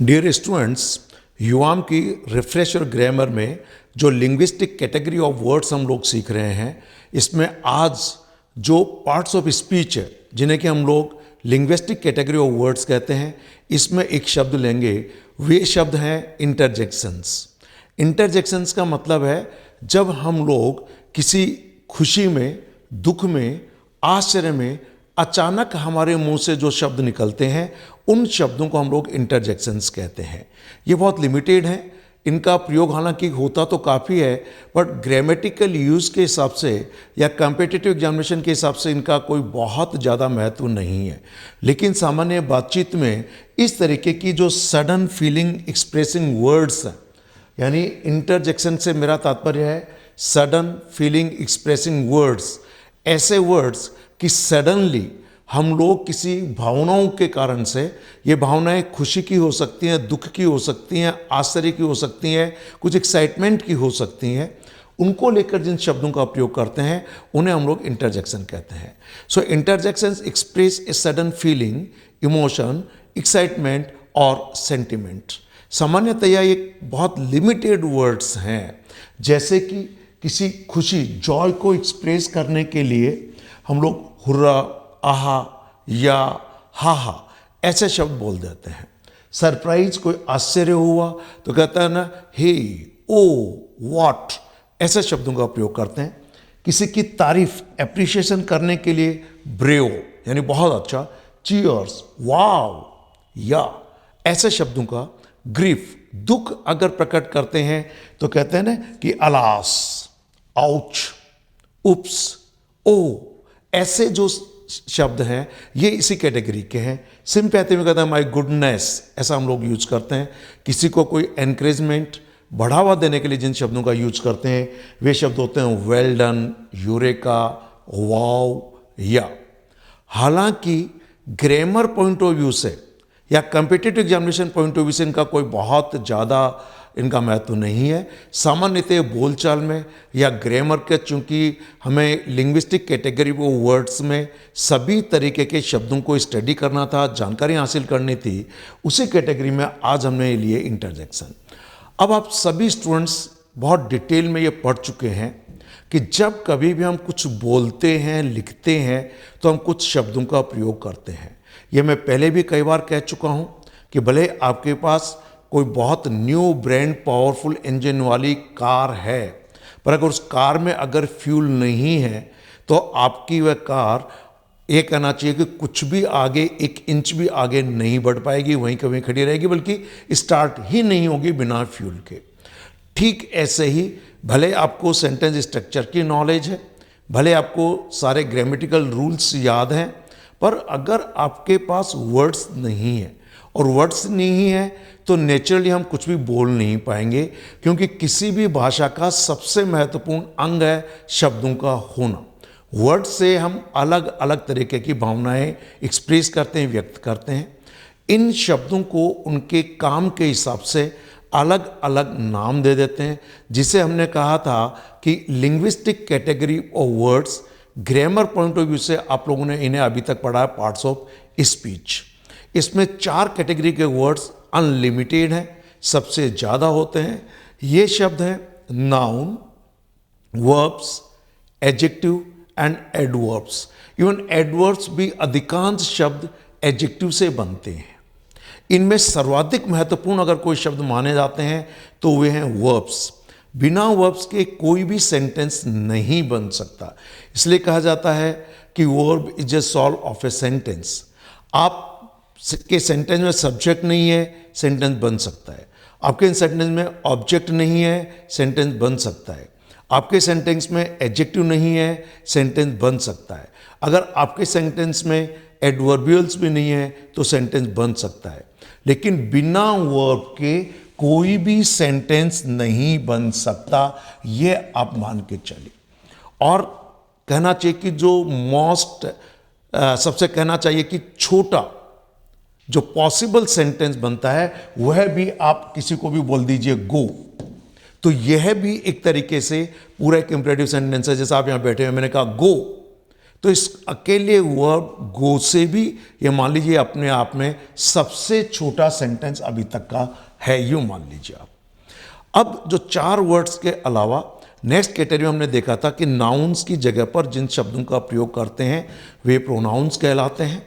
Dear students, युवाम की refresher grammar में जो लिंग्विस्टिक कैटेगरी ऑफ वर्ड्स हम लोग सीख रहे हैं, इसमें आज जो पार्ट्स ऑफ स्पीच है जिन्हें कि हम लोग लिंग्विस्टिक कैटेगरी ऑफ वर्ड्स कहते हैं, इसमें एक शब्द लेंगे। वे शब्द हैं इंटरजेक्शंस। इंटरजेक्शंस का मतलब है जब हम लोग किसी खुशी में, दुख में, आश्चर्य में अचानक हमारे मुंह से जो शब्द निकलते हैं, उन शब्दों को हम लोग इंटरजेक्शंस कहते हैं। ये बहुत लिमिटेड हैं, इनका प्रयोग हालांकि होता तो काफ़ी है, बट ग्रामेटिकल यूज़ के हिसाब से या कॉम्पिटिटिव एग्जामिनेशन के हिसाब से इनका कोई बहुत ज़्यादा महत्व नहीं है। लेकिन सामान्य बातचीत में इस तरीके की जो सडन फीलिंग एक्सप्रेसिंग वर्ड्स हैं, यानी इंटरजेक्शन से मेरा तात्पर्य है सडन फीलिंग एक्सप्रेसिंग वर्ड्स, ऐसे वर्ड्स कि सडनली हम लोग किसी भावनाओं के कारण से, ये भावनाएं खुशी की हो सकती हैं, दुख की हो सकती हैं, आश्चर्य की हो सकती हैं, कुछ एक्साइटमेंट की हो सकती हैं, उनको लेकर जिन शब्दों का प्रयोग करते हैं उन्हें हम लोग इंटरजेक्शन कहते हैं। So interjections express a sudden feeling, emotion, excitement और सेंटिमेंट। सामान्यतया ये बहुत लिमिटेड वर्ड्स हैं, जैसे कि किसी खुशी, जॉय को एक्सप्रेस करने के लिए हम लोग हुर्रा, आहा या हा हा ऐसे शब्द बोल देते हैं। सरप्राइज, कोई आश्चर्य हुआ तो कहता है ना हे, ओ, व्हाट, ऐसे शब्दों का प्रयोग करते हैं। किसी की तारीफ, एप्रिशिएशन करने के लिए ब्रेव यानी बहुत अच्छा, चीयर्स, वाव या ऐसे शब्दों का। ग्रीफ, दुख अगर प्रकट करते हैं तो कहते हैं ना कि अलास, आउच, उप्स, ओ, ऐसे जो शब्द हैं ये इसी कैटेगरी के हैं। सिंपैथी में कहते हैं माय गुडनेस, ऐसा हम लोग यूज करते हैं। किसी को कोई एनकरेजमेंट, बढ़ावा देने के लिए जिन शब्दों का यूज करते हैं वे शब्द होते हैं वेल डन, यूरेका, वाव या। हालांकि ग्रामर पॉइंट ऑफ व्यू से या competitive examination point of view से इनका कोई बहुत ज़्यादा इनका महत्व नहीं है। सामान्यतः बोलचाल में या ग्रामर के, चूंकि हमें लिंग्विस्टिक कैटेगरी वो वर्ड्स में सभी तरीके के शब्दों को स्टडी करना था, जानकारी हासिल करनी थी, उसी कैटेगरी में आज हमने लिए इंटरजेक्शन। अब आप सभी स्टूडेंट्स बहुत डिटेल में ये पढ़ चुके हैं कि जब कभी भी हम कुछ बोलते हैं, लिखते हैं, तो हम कुछ शब्दों का प्रयोग करते हैं। ये मैं पहले भी कई बार कह चुका हूँ कि भले आपके पास कोई बहुत न्यू ब्रांड पावरफुल इंजन वाली कार है, पर अगर उस कार में अगर फ्यूल नहीं है तो आपकी वह कार, ये कहना चाहिए कि कुछ भी आगे, 1 इंच भी आगे नहीं बढ़ पाएगी, वहीं कहीं खड़ी रहेगी, बल्कि स्टार्ट ही नहीं होगी बिना फ्यूल के। ठीक ऐसे ही भले आपको सेंटेंस स्ट्रक्चर की नॉलेज है, भले आपको सारे ग्रामेटिकल रूल्स याद हैं, पर अगर आपके पास वर्ड्स नहीं है, और वर्ड्स नहीं है तो नेचुरली हम कुछ भी बोल नहीं पाएंगे, क्योंकि किसी भी भाषा का सबसे महत्वपूर्ण अंग है शब्दों का होना। वर्ड से हम अलग अलग तरीके की भावनाएं एक्सप्रेस करते हैं, व्यक्त करते हैं। इन शब्दों को उनके काम के हिसाब से अलग अलग नाम दे देते हैं, जिसे हमने कहा था कि linguistic category of words. Grammar point of view से आप लोगों ने इन्हें अभी तक पढ़ा है पार्ट्स ऑफ स्पीच। इसमें 4 कैटेगरी के वर्ड्स अनलिमिटेड हैं, सबसे ज़्यादा होते हैं। ये शब्द हैं noun, verbs, adjective and adverbs. Even adverbs भी अधिकांश शब्द एडजेक्टिव से बनते हैं। इनमें सर्वाधिक महत्वपूर्ण अगर कोई शब्द माने जाते हैं तो वे हैं वर्ब्स। बिना वर्ब्स के कोई भी सेंटेंस नहीं बन सकता। इसलिए कहा जाता है कि verb is a soul of a sentence. आप के सेंटेंस में सब्जेक्ट नहीं है, सेंटेंस बन सकता है। आपके सेंटेंस में ऑब्जेक्ट नहीं है, सेंटेंस बन सकता है। आपके सेंटेंस में एडजेक्टिव नहीं है, सेंटेंस बन सकता है। अगर आपके सेंटेंस में एडवर्बियल्स भी नहीं है तो सेंटेंस बन सकता है। लेकिन बिना वर्ब के कोई भी सेंटेंस नहीं बन सकता, ये आप मान के चलिए। और कहना चाहिए कि जो सबसे कहना चाहिए कि छोटा जो पॉसिबल सेंटेंस बनता है वह भी आप किसी को भी बोल दीजिए गो, तो यह भी एक तरीके से पूरा एक इंपरेटिव सेंटेंस है। जैसे आप यहां बैठे हैं, मैंने कहा गो, तो इस अकेले वर्ब गो से भी ये मान लीजिए अपने आप में सबसे छोटा सेंटेंस अभी तक का है, यूं मान लीजिए आप। अब जो 4 वर्ड्स के अलावा नेक्स्ट कैटेगरी में हमने देखा था कि नाउन्स की जगह पर जिन शब्दों का प्रयोग करते हैं वे प्रोनाउंस कहलाते हैं।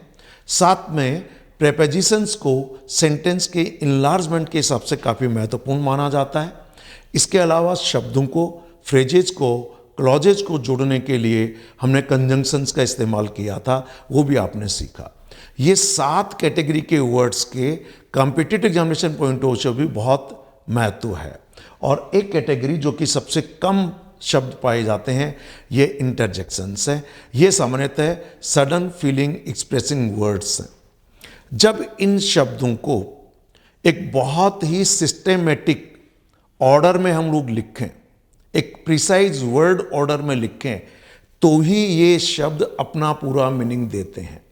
साथ में प्रेपोजिशंस को सेंटेंस के इनलार्जमेंट के हिसाब से काफ़ी महत्वपूर्ण माना जाता है। इसके अलावा शब्दों को, फ्रेजेज को, क्लॉजेज को जोड़ने के लिए हमने कंजंक्शंस का इस्तेमाल किया था, वो भी आपने सीखा। ये 7 कैटेगरी के वर्ड्स के competitive examination point of view भी बहुत महत्व है। और एक कैटेगरी जो कि सबसे कम शब्द पाए जाते हैं, ये इंटरजेक्शंस हैं। ये सामान्यतः सडन फीलिंग एक्सप्रेसिंग वर्ड्स हैं। जब इन शब्दों को एक बहुत ही सिस्टेमेटिक ऑर्डर में हम लोग लिखें, एक प्रिसाइज वर्ड ऑर्डर में लिखें, तो ही ये शब्द अपना पूरा मीनिंग देते हैं।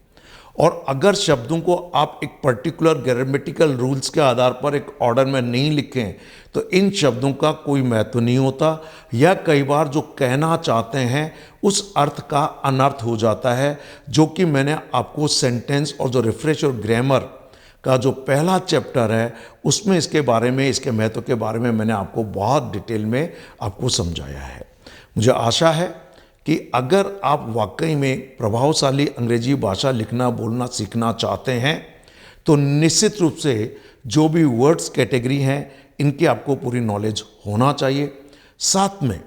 और अगर शब्दों को आप एक पर्टिकुलर ग्रामेटिकल रूल्स के आधार पर एक ऑर्डर में नहीं लिखें तो इन शब्दों का कोई महत्व नहीं होता, या कई बार जो कहना चाहते हैं उस अर्थ का अनर्थ हो जाता है, जो कि मैंने आपको सेंटेंस और जो रिफ्रेश और ग्रामर का जो पहला चैप्टर है उसमें इसके बारे में, इसके महत्व के बारे में मैंने आपको बहुत डिटेल में आपको समझाया है। मुझे आशा है कि अगर आप वाकई में प्रभावशाली अंग्रेजी भाषा लिखना बोलना सीखना चाहते हैं तो निश्चित रूप से जो भी वर्ड्स कैटेगरी हैं इनकी आपको पूरी नॉलेज होना चाहिए। साथ में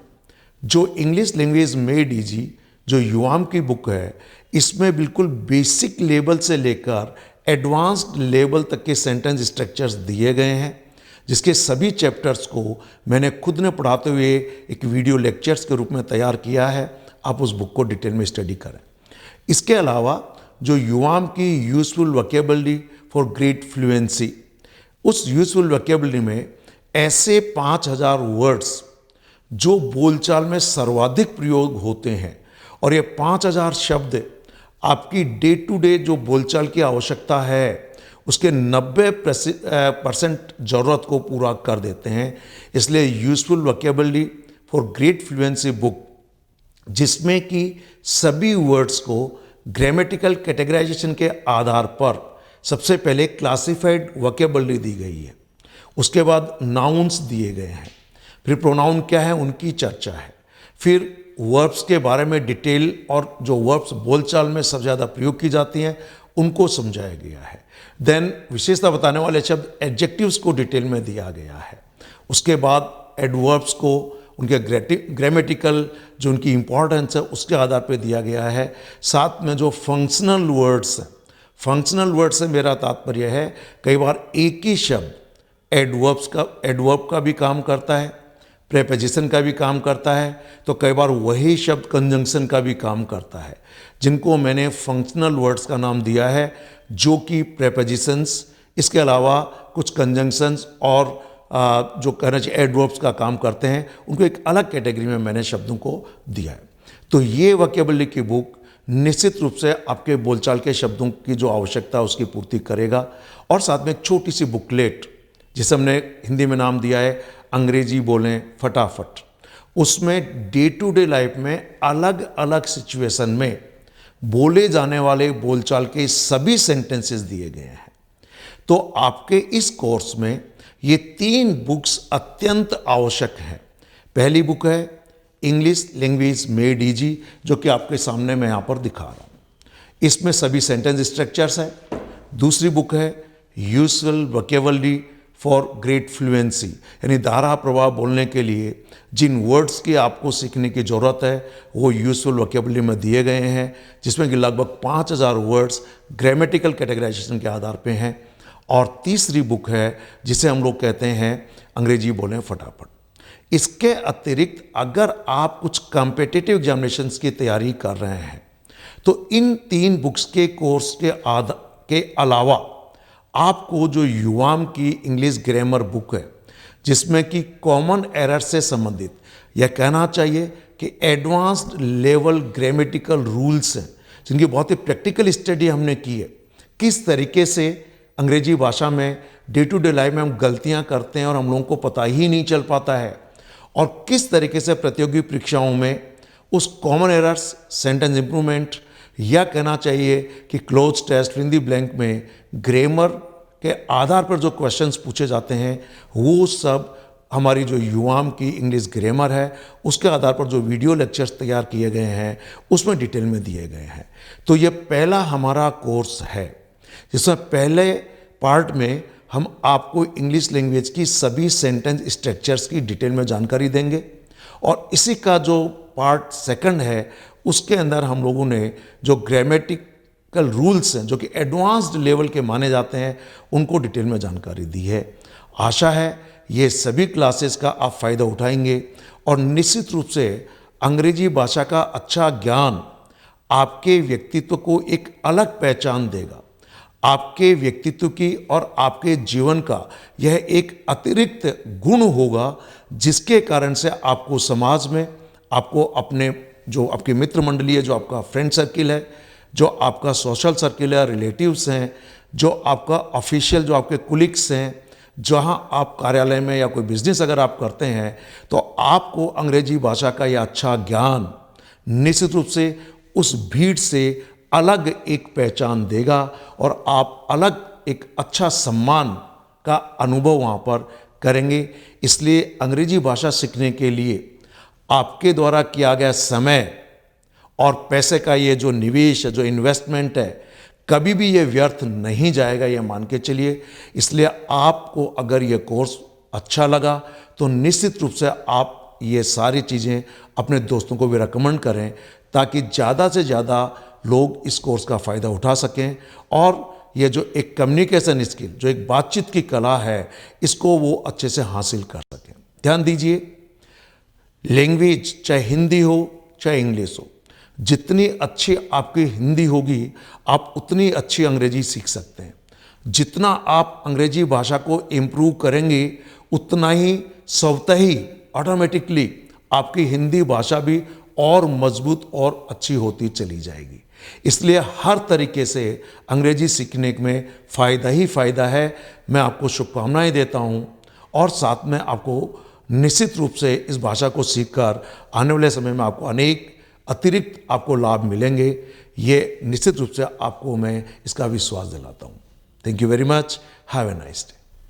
जो इंग्लिश लैंग्वेज मेड इजी जो युवाम की बुक है, इसमें बिल्कुल बेसिक लेवल से लेकर एडवांस्ड लेवल तक के सेंटेंस स्ट्रक्चर्स दिए गए हैं, जिसके सभी चैप्टर्स को मैंने खुद ने पढ़ाते हुए एक वीडियो लेक्चर्स के रूप में तैयार किया है। आप उस बुक को डिटेल में स्टडी करें। इसके अलावा जो युवाम की useful vocabulary for great fluency, उस यूजफुल वोकैबुलरी में ऐसे 5000 वर्ड्स जो बोलचाल में सर्वाधिक प्रयोग होते हैं, और ये 5000 शब्द आपकी डे टू डे जो बोलचाल की आवश्यकता है उसके 90% ज़रूरत को पूरा कर देते हैं। इसलिए useful vocabulary for great fluency book, जिसमें कि सभी वर्ड्स को ग्रामेटिकल कैटेगराइजेशन के आधार पर सबसे पहले क्लासिफाइड वोकैबुलरी दी गई है, उसके बाद नाउन्स दिए गए हैं, फिर प्रोनाउन क्या है उनकी चर्चा है, फिर वर्ब्स के बारे में डिटेल और जो वर्ब्स बोलचाल में सबसे ज़्यादा प्रयोग की जाती हैं उनको समझाया गया है। देन विशेषता बताने वाले शब्द एडजेक्टिव्स को डिटेल में दिया गया है। उसके बाद एडवर्ब्स को उनके ग्रामेटिकल जो उनकी इंपॉर्टेंस है उसके आधार पर दिया गया है। साथ में जो फंक्शनल वर्ड्स हैं, फंक्शनल वर्ड से मेरा तात्पर्य है कई बार एक ही शब्द एडवर्ब का भी काम करता है, प्रेपोजिशन का भी काम करता है, तो कई बार वही शब्द कंजंक्शन का भी काम करता है, जिनको मैंने फंक्शनल वर्ड्स का नाम दिया है, जो कि प्रेपोजिशंस, इसके अलावा कुछ कंजंक्शंस और जो कहना चाहिए एडवर्ब्स का काम करते हैं, उनको एक अलग कैटेगरी में मैंने शब्दों को दिया है। तो ये वोकैबुलरी की बुक निश्चित रूप से आपके बोलचाल के शब्दों की जो आवश्यकता है उसकी पूर्ति करेगा। और साथ में एक छोटी सी बुकलेट जिसे हमने हिंदी में नाम दिया है अंग्रेजी बोलें फटाफट, उसमें डे टू डे लाइफ में अलग अलग सिचुएशन में बोले जाने वाले बोलचाल के सभी सेंटेंसेस दिए गए हैं। तो आपके इस कोर्स में ये 3 बुक्स अत्यंत आवश्यक हैं। पहली बुक है इंग्लिश लैंग्वेज मेड इजी, जो कि आपके सामने मैं यहाँ पर दिखा रहा हूँ, इसमें सभी सेंटेंस स्ट्रक्चर्स हैं। दूसरी बुक है useful vocabulary for great fluency, यानी धारा प्रवाह बोलने के लिए जिन वर्ड्स की आपको सीखने की ज़रूरत है वो यूजफुल वोकैबुलरी में दिए गए हैं, जिसमें कि लगभग 5000 वर्ड्स ग्रामेटिकल कैटेगराइजेशन के आधार पे हैं। और तीसरी बुक है जिसे हम लोग कहते हैं अंग्रेजी बोलें फटाफट। इसके अतिरिक्त अगर आप कुछ कॉम्पिटिटिव एग्जामिनेशंस की तैयारी कर रहे हैं तो इन 3 बुक्स के कोर्स के अलावा आपको जो युवाम की इंग्लिश ग्रामर बुक है, जिसमें कि कॉमन एरर से संबंधित, यह कहना चाहिए कि एडवांस्ड लेवल ग्रामेटिकल रूल्स हैं, जिनकी बहुत ही प्रैक्टिकल स्टडी हमने की है, किस तरीके से अंग्रेजी भाषा में डे टू डे लाइफ में हम गलतियां करते हैं और हम लोगों को पता ही नहीं चल पाता है, और किस तरीके से प्रतियोगी परीक्षाओं में उस कॉमन एरर्स, सेंटेंस इंप्रूवमेंट या कहना चाहिए कि cloze test fill in the blank में ग्रामर के आधार पर जो क्वेश्चंस पूछे जाते हैं वो सब हमारी जो युवाम की इंग्लिश ग्रामर है उसके आधार पर जो वीडियो लेक्चर्स तैयार किए गए हैं उसमें डिटेल में दिए गए हैं। तो ये पहला हमारा कोर्स है जिसमें पहले पार्ट में हम आपको इंग्लिश लैंग्वेज की सभी सेंटेंस स्ट्रक्चर्स की डिटेल में जानकारी देंगे और इसी का जो पार्ट सेकंड है उसके अंदर हम लोगों ने जो ग्रामेटिकल रूल्स हैं जो कि एडवांस्ड लेवल के माने जाते हैं उनको डिटेल में जानकारी दी है। आशा है ये सभी क्लासेस का आप फ़ायदा उठाएंगे और निश्चित रूप से अंग्रेजी भाषा का अच्छा ज्ञान आपके व्यक्तित्व को एक अलग पहचान देगा, आपके व्यक्तित्व की और आपके जीवन का यह एक अतिरिक्त गुण होगा जिसके कारण से आपको समाज में, आपको अपने जो आपके मित्र मंडली है, जो आपका फ्रेंड सर्किल है, जो आपका सोशल सर्किल है, रिलेटिव्स हैं, जो आपका ऑफिशियल जो आपके कुलीग्स हैं, जहां आप कार्यालय में या कोई बिजनेस अगर आप करते हैं तो आपको अंग्रेजी भाषा का यह अच्छा ज्ञान निश्चित रूप से उस भीड़ से अलग एक पहचान देगा और आप अलग एक अच्छा सम्मान का अनुभव वहाँ पर करेंगे। इसलिए अंग्रेजी भाषा सीखने के लिए आपके द्वारा किया गया समय और पैसे का ये जो निवेश है, जो इन्वेस्टमेंट है, कभी भी ये व्यर्थ नहीं जाएगा, ये मान के चलिए। इसलिए आपको अगर ये कोर्स अच्छा लगा तो निश्चित रूप से आप ये सारी चीज़ें अपने दोस्तों को भी रिकमेंड करें ताकि ज़्यादा से ज़्यादा लोग इस कोर्स का फ़ायदा उठा सकें और ये जो एक कम्युनिकेशन स्किल, जो एक बातचीत की कला है, इसको वो अच्छे से हासिल कर सकें। ध्यान दीजिए, लैंग्वेज चाहे हिंदी हो चाहे इंग्लिश हो, जितनी अच्छी आपकी हिंदी होगी आप उतनी अच्छी अंग्रेजी सीख सकते हैं। जितना आप अंग्रेजी भाषा को इम्प्रूव करेंगे उतना ही स्वतः ही ऑटोमेटिकली आपकी हिंदी भाषा भी और मजबूत और अच्छी होती चली जाएगी। इसलिए हर तरीके से अंग्रेजी सीखने में फ़ायदा ही फ़ायदा है। मैं आपको शुभकामनाएं देता हूं और साथ में आपको निश्चित रूप से इस भाषा को सीखकर आने वाले समय में आपको अनेक अतिरिक्त आपको लाभ मिलेंगे, ये निश्चित रूप से आपको मैं इसका विश्वास दिलाता हूँ। Thank you very much. Have a nice day.